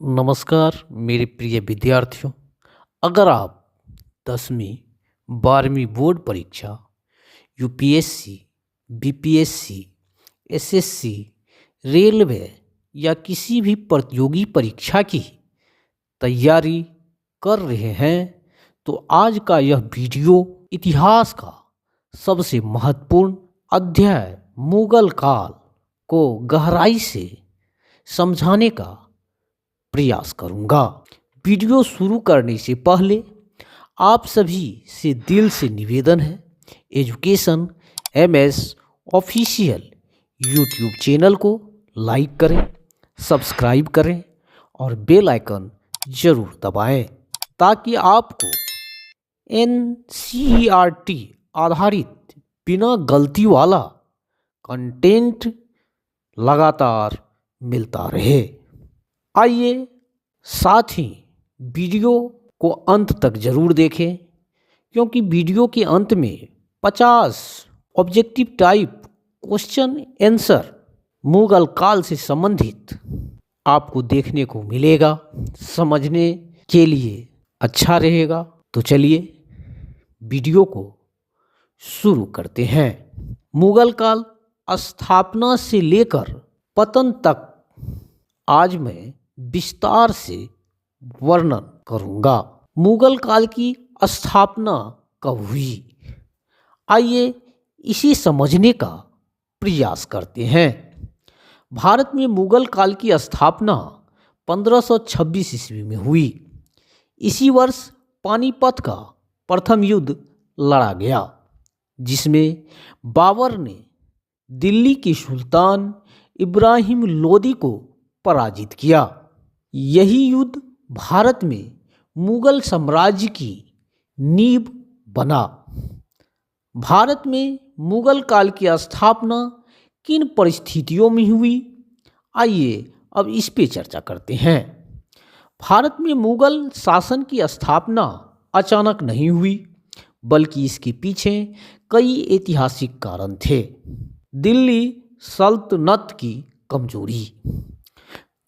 नमस्कार मेरे प्रिय विद्यार्थियों। अगर आप 10वीं 12वीं बोर्ड परीक्षा यूपीएससी, बीपीएससी, एसएससी, रेलवे या किसी भी प्रतियोगी परीक्षा की तैयारी कर रहे हैं तो आज का यह वीडियो इतिहास का सबसे महत्वपूर्ण अध्याय मुगल काल को गहराई से समझाने का प्रयास करूंगा। वीडियो शुरू करने से पहले आप सभी से दिल से निवेदन है, education MS official YouTube channel को लाइक करें, सब्सक्राइब करें और बेल आइकन ज़रूर दबाएं ताकि आपको एनसीईआरटी आधारित बिना गलती वाला कंटेंट लगातार मिलता रहे। आइए साथ ही वीडियो को अंत तक ज़रूर देखें, क्योंकि वीडियो के अंत में 50 objective type question answer Mughal काल से संबंधित आपको देखने को मिलेगा। समझने के लिए अच्छा रहेगा। तो चलिए वीडियो को शुरू करते हैं। मुगल काल स्थापना से लेकर पतन तक आज मैं विस्तार से वर्णन करूंगा। मुगल काल की स्थापना कब हुई, आइए इसे समझने का प्रयास करते हैं। भारत में मुगल काल की स्थापना 1526 ईस्वी में हुई। इसी वर्ष पानीपत का प्रथम युद्ध लड़ा गया, जिसमें बाबर ने दिल्ली के सुल्तान इब्राहिम लोदी को पराजित किया। यही युद्ध भारत में मुगल साम्राज्य की नींव बना। भारत में मुगल काल की स्थापना किन परिस्थितियों में हुई, आइए अब इस पे चर्चा करते हैं। भारत में मुगल शासन की स्थापना अचानक नहीं हुई, बल्कि इसके पीछे कई ऐतिहासिक कारण थे। दिल्ली सल्तनत की कमजोरी।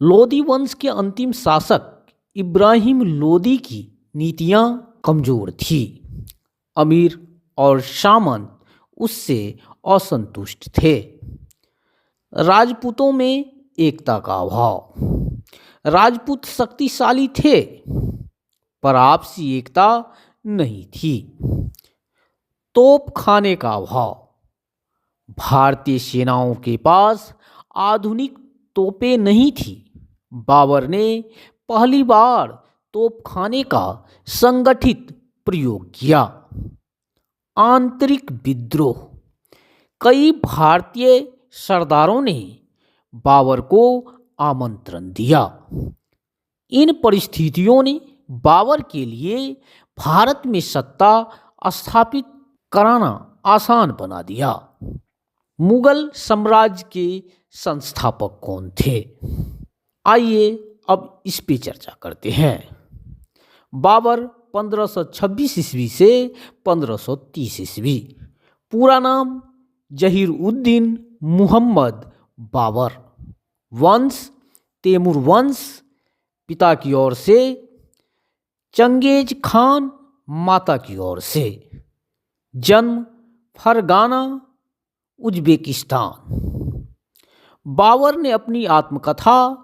लोदी वंश के अंतिम शासक इब्राहिम लोदी की नीतियां कमजोर थी। अमीर और सामंत उससे असंतुष्ट थे। राजपूतों में एकता का अभाव। राजपूत शक्तिशाली थे, पर आपसी एकता नहीं थी। तोप खाने का अभाव। भारतीय सेनाओं के पास आधुनिक तोपें नहीं थी। बाबर ने पहली बार तोपखाने का संगठित प्रयोग किया। आंतरिक विद्रोह। कई भारतीय सरदारों ने बाबर को आमंत्रण दिया। इन परिस्थितियों ने बाबर के लिए भारत में सत्ता स्थापित कराना आसान बना दिया। मुगल साम्राज्य के संस्थापक कौन थे, आइए अब इस पे चर्चा करते हैं। बाबर 1526 ईस्वी से 1530 ईस्वी। पूरा नाम जहीर उद्दीन मुहम्मद बाबर। वंश तैमूर वंश, पिता की ओर से चंगेज खान, माता की ओर से। जन्म फरगाना, उज्बेकिस्तान। बाबर ने अपनी आत्मकथा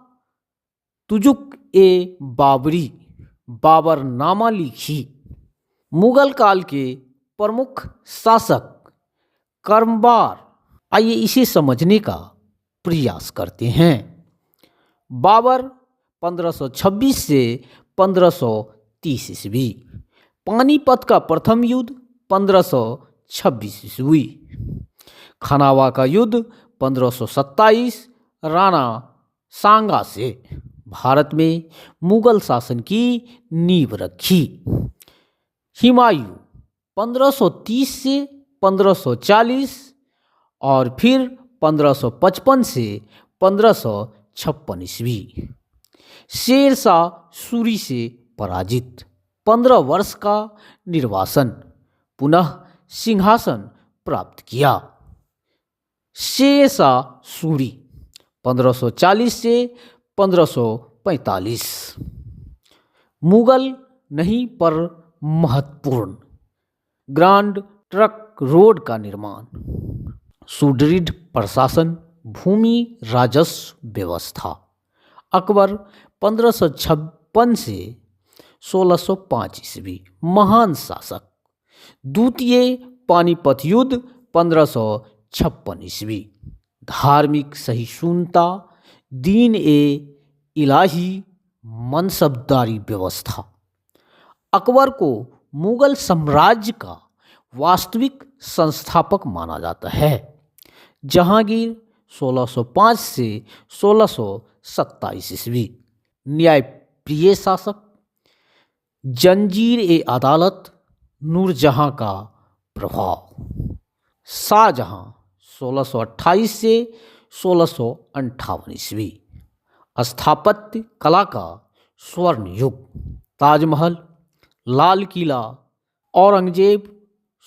तुजुक ए बाबरी बाबरनामा लिखी। मुगल काल के प्रमुख शासक कर्मबार, आइए इसे समझने का प्रयास करते हैं। बाबर 1526 से 1530 ईस्वी। पानीपत का प्रथम युद्ध 1526 ईस्वी। खनावा का युद्ध 1527 राणा सांगा से भारत में मुगल शासन की नींव रखी। हुमायूं 1530 से 1540 और फिर 1555 से 1556 ईस्वी। शेर शाह सूरी से पराजित। 15 वर्ष का निर्वासन, पुनः सिंहासन प्राप्त किया। शेर शाह सूरी 1540 से 1552 1545। मुगल नहीं पर महत्वपूर्ण ग्रांड ट्रक रोड का निर्माण। सुदृढ़ प्रशासन, भूमि राजस्व व्यवस्था। अकबर 1556 से 1605 ईस्वी, महान शासक। द्वितीय पानीपत युद्ध 1556 ईस्वी, धार्मिक सहिष्णुता, दीन ए इलाही, मनसबदारी व्यवस्था। अकबर को मुगल साम्राज्य का वास्तविक संस्थापक माना जाता है। जहांगीर 1605 से 1627 ईस्वी, न्यायप्रिय शासक। जंजीर ए अदालत, नूरजहां का प्रभाव। शाहजहां 1628 से 1658 ईस्वी, स्थापत्य कला का स्वर्ण युग। ताजमहल, लाल किला। औरंगजेब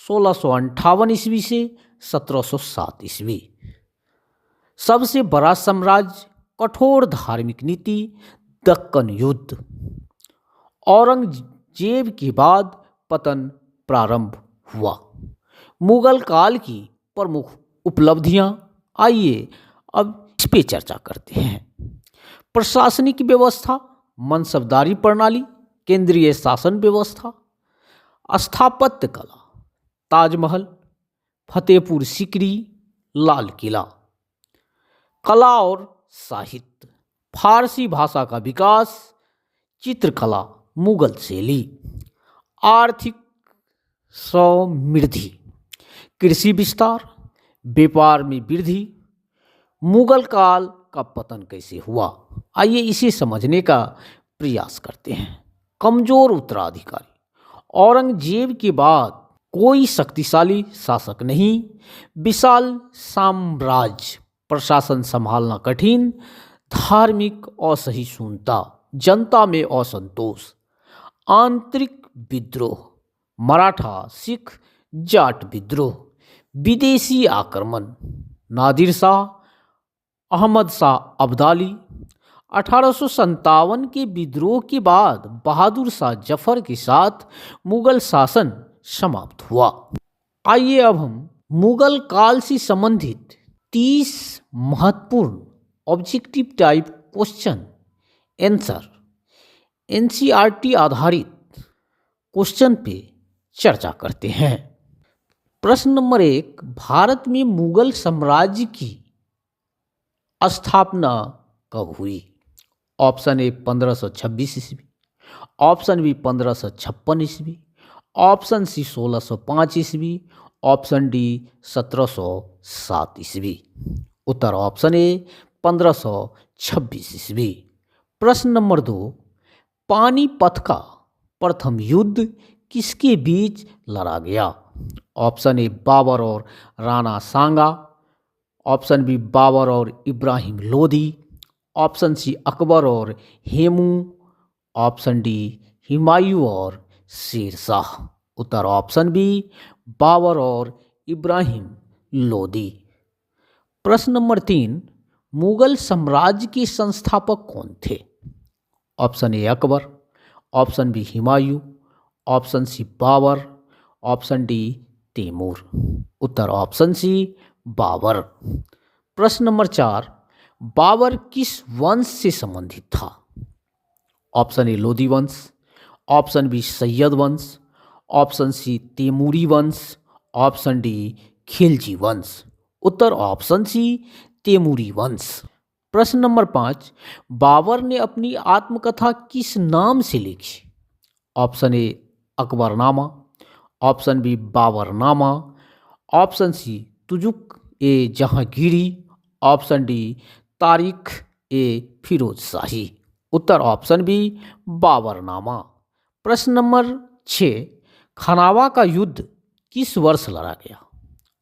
1658 ईस्वी से 1707 ईस्वी, सबसे बड़ा साम्राज्य, कठोर धार्मिक नीति, दक्कन युद्ध। औरंगजेब के बाद पतन प्रारंभ हुआ। मुगल काल की प्रमुख उपलब्धियां, आइए अब इस पे चर्चा करते हैं। प्रशासनिक व्यवस्था, मनसबदारी प्रणाली, केंद्रीय शासन व्यवस्था। स्थापत्य कला, ताजमहल, फतेहपुर सीकरी, लाल किला। कला और साहित्य, फारसी भाषा का विकास, चित्रकला, मुगल शैली। आर्थिक समृद्धि, कृषि विस्तार, व्यापार में वृद्धि। मुगल काल का पतन कैसे हुआ, आइए इसे समझने का प्रयास करते हैं। कमजोर उत्तराधिकारी, औरंगजेब के बाद कोई शक्तिशाली शासक नहीं। विशाल साम्राज्य, प्रशासन संभालना कठिन। धार्मिक असहिष्णुता, जनता में असंतोष। आंतरिक विद्रोह, मराठा, सिख, जाट विद्रोह। विदेशी आक्रमण, नादिर शाह, अहमद शाह अब्दाली। 1857 के विद्रोह के बाद बहादुर शाह जफर के साथ मुगल शासन समाप्त हुआ। आइए अब हम मुगल काल से संबंधित 30 महत्वपूर्ण objective type question answer NCERT आधारित क्वेश्चन पे चर्चा करते हैं। प्रश्न नंबर 1, भारत में मुगल साम्राज्य की स्थापना कब हुई? ऑप्शन ए 1526 ईस्वी, ऑप्शन बी 1556 ईस्वी, ऑप्शन सी 1605 ईस्वी, ऑप्शन डी 1707 ईस्वी। उत्तर ऑप्शन ए 1526 ईस्वी। प्रश्न नंबर 2, पानीपत का प्रथम युद्ध किसके बीच लड़ा गया? ऑप्शन ए बाबर और राणा सांगा, ऑप्शन बी बाबर और इब्राहिम लोदी, ऑप्शन सी अकबर और हेमू, ऑप्शन डी हुमायूं और शेर शाह। उत्तर ऑप्शन बी बाबर और इब्राहिम लोदी। प्रश्न नंबर 3, मुगल साम्राज्य के संस्थापक कौन थे? Option A Akbar, option B Humayun, option C Babur, option D Timur. उत्तर ऑप्शन सी बाबर। प्रश्न नंबर 4, बाबर किस वंश से संबंधित था? ऑप्शन ए लोदी वंश, ऑप्शन बी सैयद वंश, ऑप्शन सी तैमूरी वंश, ऑप्शन डी खिलजी वंश। उत्तर ऑप्शन सी तैमूरी वंश। प्रश्न नंबर 5, बाबर ने अपनी आत्मकथा किस नाम से लिखी? Option A Akbarnama, option B Baburnama, option C Tuzuk e Jahangiri, option D Tarikh e Firoz Shahi. उत्तर ऑप्शन बी बाबरनामा। प्रश्न नंबर 6, खानावा का युद्ध किस वर्ष लड़ा गया?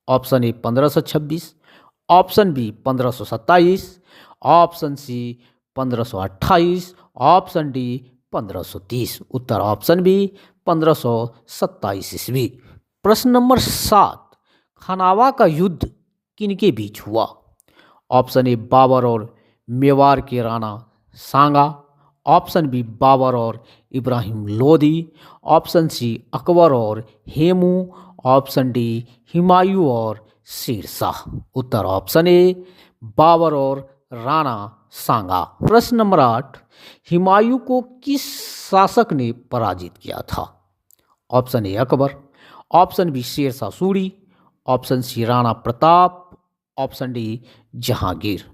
Option A 1526, option B 1527, option C 1528, option D 1530। उत्तर ऑप्शन बी 1527 ईस्वी। प्रश्न नंबर 7, खानावा का युद्ध किनके बीच हुआ? ऑप्शन ए बाबर और मेवाड़ के राणा सांगा, ऑप्शन बी बाबर और इब्राहिम लोदी, ऑप्शन सी अकबर और हेमू, ऑप्शन डी हुमायूं और शेर शाह। उत्तर ऑप्शन ए बाबर और राणा सांगा। प्रश्न नंबर 8, हुमायूं को किस शासक ने पराजित किया था? Option A Akbar, option B Sher Shah Suri, option C Rana Pratap, option D Jahangir.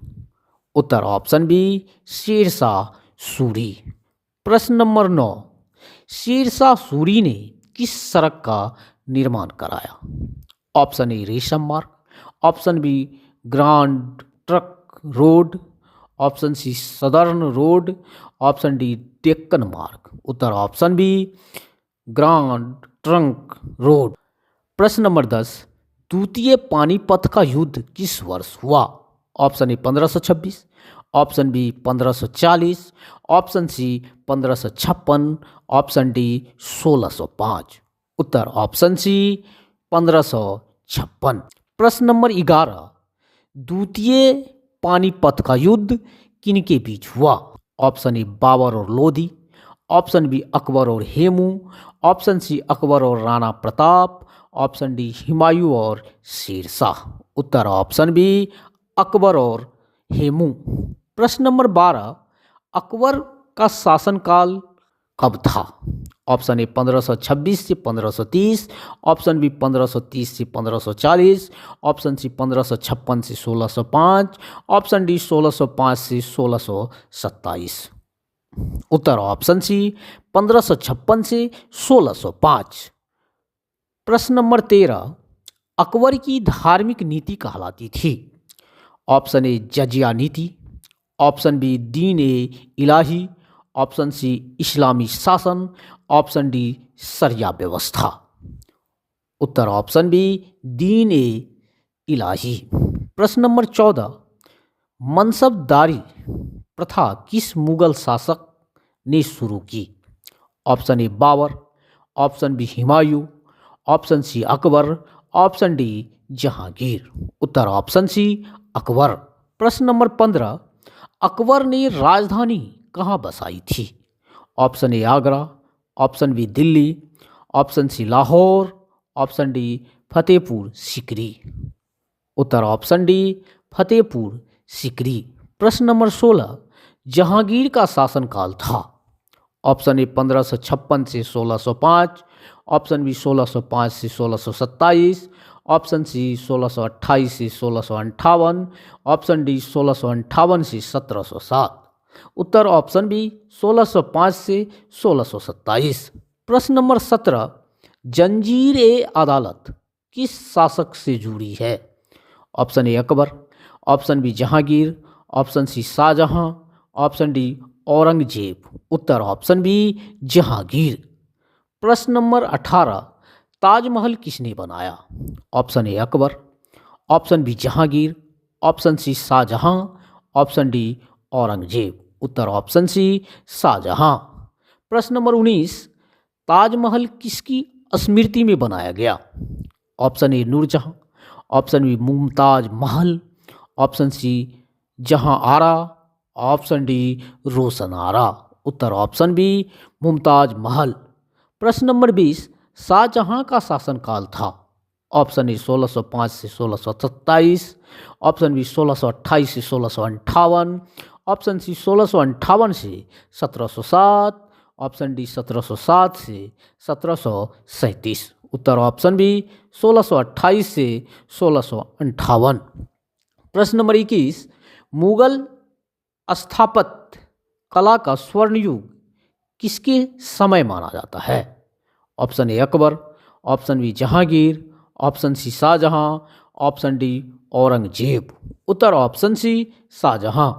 उत्तर ऑप्शन बी शेर शाह सूरी। प्रश्न नंबर 9, शेर शाह सूरी ने किस सड़क का निर्माण कराया? ऑप्शन ए रेशम मार्ग, option B Grand Trunk Road, option C Southern Road, option D Deccan मार्ग। उत्तर option B Grand Trunk Road. प्रश्न नंबर 10, द्वितीय पानीपत का युद्ध किस वर्ष हुआ? Option A 1526, option B 1540, option C 1556, option D 1605। उत्तर ऑप्शन सी 1556। प्रश्न नंबर 11, द्वितीय पानीपत का युद्ध किनके बीच हुआ? ऑप्शन ए बाबर और लोदी, ऑप्शन बी अकबर और हेमू, ऑप्शन सी अकबर और राणा प्रताप, ऑप्शन डी हुमायूं और शेर शाह। उत्तर ऑप्शन बी अकबर और हेमू। प्रश्न नंबर 12, अकबर का शासनकाल कब था? ऑप्शन ए 1526 से 1530, ऑप्शन बी 1530 से 1540, ऑप्शन सी 1556 से 1605, ऑप्शन डी 1605 से 1627। उत्तर ऑप्शन सी 1556 से 1605। प्रश्न नंबर 13, अकबर की धार्मिक नीति कहलाती थी? ऑप्शन ए जजिया नीति, ऑप्शन बी दीन ए इलाही, ऑप्शन सी इस्लामी शासन, ऑप्शन डी शरिया व्यवस्था। उत्तर ऑप्शन बी दीन ए इलाही। प्रश्न नंबर 14, मनसबदारी प्रथा किस मुगल शासक ने शुरू की? Option A Babur, option B Humayun, option C Akbar, option D Jahangir. उत्तर ऑप्शन सी अकबर। प्रश्न नंबर 15, अकबर ने राजधानी कहाँ बसाई थी? Option A Agra, option B Delhi, option C Lahore, option D Fatehpur Sikri. उत्तर ऑप्शन डी फतेहपुर सीकरी। प्रश्न नंबर 16, जहांगीर का शासनकाल था? ऑप्शन ए 1556 से 1605, ऑप्शन बी 1605 से 1627, ऑप्शन सी 1628 से 1658, ऑप्शन डी 1658 से 1707। उत्तर ऑप्शन बी 1605 से 1627। प्रश्न नंबर 17, जंजीर ए अदालत किस शासक से जुड़ी है? Option A Akbar, option B Jahangir, option C Shah Jahan, option D Aurangzeb. उत्तर ऑप्शन बी जहांगीर। प्रश्न नंबर 18, ताजमहल किसने बनाया? Option A Akbar, option B Jahangir, option C Shah Jahan, option D Aurangzeb. उत्तर ऑप्शन सी शाहजहां। प्रश्न नंबर 19, ताजमहल किसकी स्मृति में बनाया गया? Option A Nur Jahan, option B Mumtaz Mahal, option C Jahan Ara, option D Roshan Ara. उत्तर ऑप्शन बी मुमताज महल। प्रश्न नंबर 20, शाहजहां का शासनकाल था? ऑप्शन ए 1605 से 1627, ऑप्शन बी 1628 से 1658, ऑप्शन सी 1658 से 1707, ऑप्शन डी 1707 से 1737। उत्तर ऑप्शन बी 1628 से 1658। प्रश्न नंबर 21, मुगल स्थापत्य कला का स्वर्ण युग किसके समय माना जाता है? Option A Akbar, option B Jahangir, option C Shah Jahan, option D Aurangzeb. उत्तर ऑप्शन सी शाहजहां।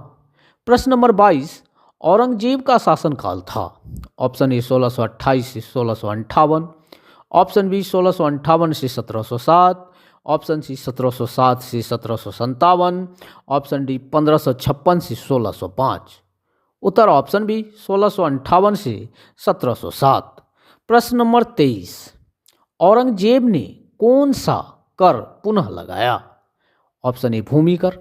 प्रश्न नंबर 22, औरंगजेब का शासनकाल था? ऑप्शन ए 1628 से 1658, ऑप्शन बी 1658 से 1707, ऑप्शन सी 1707 से 1757, ऑप्शन डी 1556 से 1605। उत्तर ऑप्शन बी 1658 से 1707। प्रश्न नंबर 23, औरंगजेब ने कौन सा कर पुनः लगाया? ऑप्शन ए भूमि कर,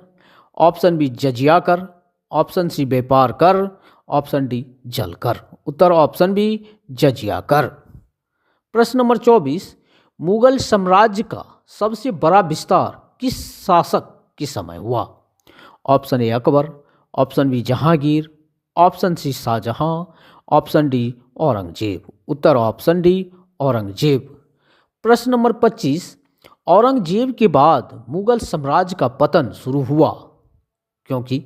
ऑप्शन बी जजिया कर, ऑप्शन सी व्यापार कर, ऑप्शन डी जलकर। उत्तर ऑप्शन बी जजिया कर। प्रश्न नंबर 24, मुगल साम्राज्य का सबसे बड़ा विस्तार किस शासक के समय हुआ? Option A Akbar, option B Jahangir, option C Shah Jahan, option D Aurangzeb. उत्तर ऑप्शन डी औरंगजेब। प्रश्न नंबर 25, औरंगजेब के बाद मुगल साम्राज्य का पतन शुरू हुआ क्योंकि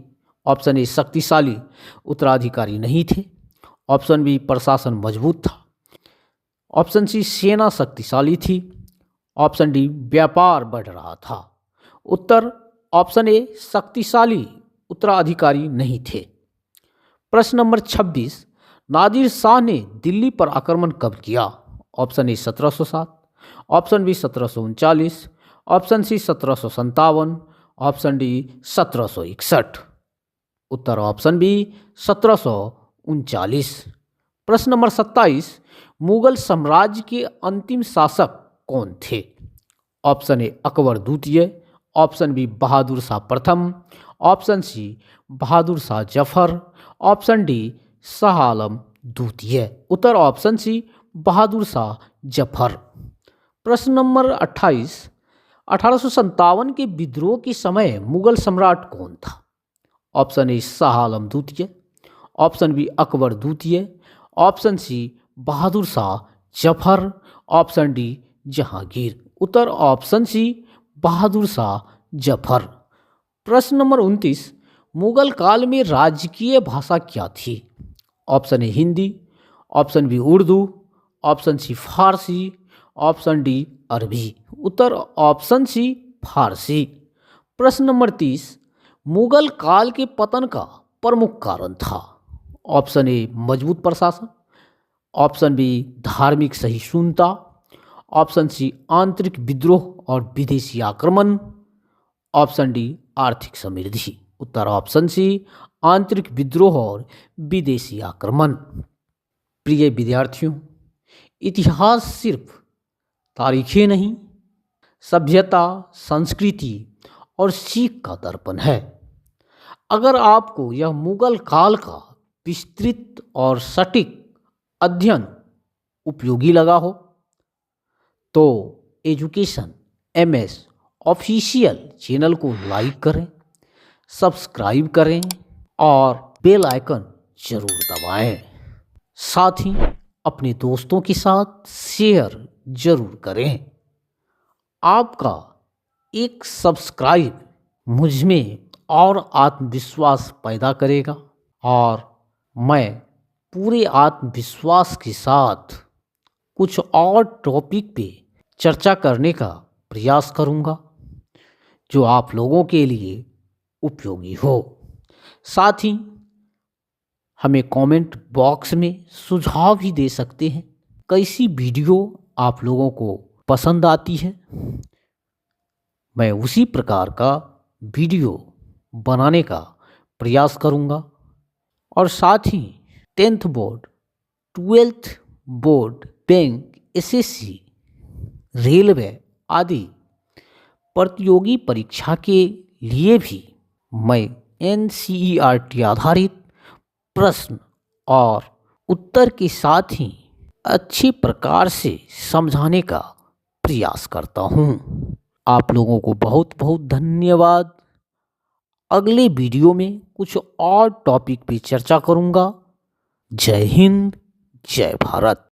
ऑप्शन ए शक्तिशाली उत्तराधिकारी नहीं थे, ऑप्शन बी प्रशासन मजबूत था, ऑप्शन सी सेना शक्तिशाली थी, ऑप्शन डी व्यापार बढ़ रहा था। उत्तर ऑप्शन ए शक्तिशाली उत्तराधिकारी नहीं थे। प्रश्न नंबर 26, नादिर शाह ने दिल्ली पर आक्रमण कब किया? Option A 1707, option B 1739, option C 1757, option D 1761। उत्तर ऑप्शन बी 1739। प्रश्न नंबर 27, मुगल साम्राज्य के अंतिम शासक कौन थे? ऑप्शन ए अकबर द्वितीय, ऑप्शन बी बहादुर शाह प्रथम, option C Bahadur Shah Zafar, option D Shah Alam द्वितीय। उत्तर ऑप्शन सी बहादुर शाह जफर। प्रश्न नंबर 28, 1857 के विद्रोह के समय मुगल सम्राट कौन था? ऑप्शन ए शाह आलम द्वितीय, ऑप्शन बी अकबर द्वितीय, option C Bahadur Shah Zafar, option D Jahangir. उत्तर ऑप्शन सी बहादुर शाह जफर। प्रश्न नंबर 29, मुगल काल में राजकीय भाषा क्या थी? Option A Hindi, option B Urdu, option C Farsi, option D Arabi. उत्तर ऑप्शन सी फारसी। प्रश्न नंबर 30, मुगल काल के पतन का प्रमुख कारण था? ऑप्शन ए मजबूत प्रशासन, ऑप्शन बी धार्मिक सहिष्णुता, ऑप्शन सी आंतरिक विद्रोह और विदेशी आक्रमण, ऑप्शन डी आर्थिक समृद्धि। उत्तर ऑप्शन सी आंतरिक विद्रोह और विदेशी आक्रमण। प्रिय विद्यार्थियों, इतिहास सिर्फ तारीखें नहीं, सभ्यता, संस्कृति और सीख का दर्पण है। अगर आपको यह मुगल काल का विस्तृत और सटीक अध्ययन उपयोगी लगा हो तो एजुकेशन MS ऑफिशियल चैनल को लाइक करें, सब्सक्राइब करें और बेल आइकन जरूर दबाएं। साथ ही अपने दोस्तों के साथ शेयर जरूर करें। आपका एक सब्सक्राइब मुझ में और आत्मविश्वास पैदा करेगा और मैं पूरे आत्मविश्वास के साथ कुछ और टॉपिक पे चर्चा करने का प्रयास करूंगा जो आप लोगों के लिए उपयोगी हो। साथ ही हमें कमेंट बॉक्स में सुझाव भी दे सकते हैं, कैसी वीडियो आप लोगों को पसंद आती है, मैं उसी प्रकार का वीडियो बनाने का प्रयास करूंगा। और साथ ही 10th board, 12th board, bank, SSC, railway आदि प्रतियोगी परीक्षा के लिए भी मैं NCERT आधारित प्रश्न और उत्तर के साथ ही अच्छे प्रकार से समझाने का प्रयास करता हूँ। आप लोगों को बहुत बहुत धन्यवाद। अगले वीडियो में कुछ और टॉपिक पे चर्चा करूँगा। जय हिंद, जय भारत।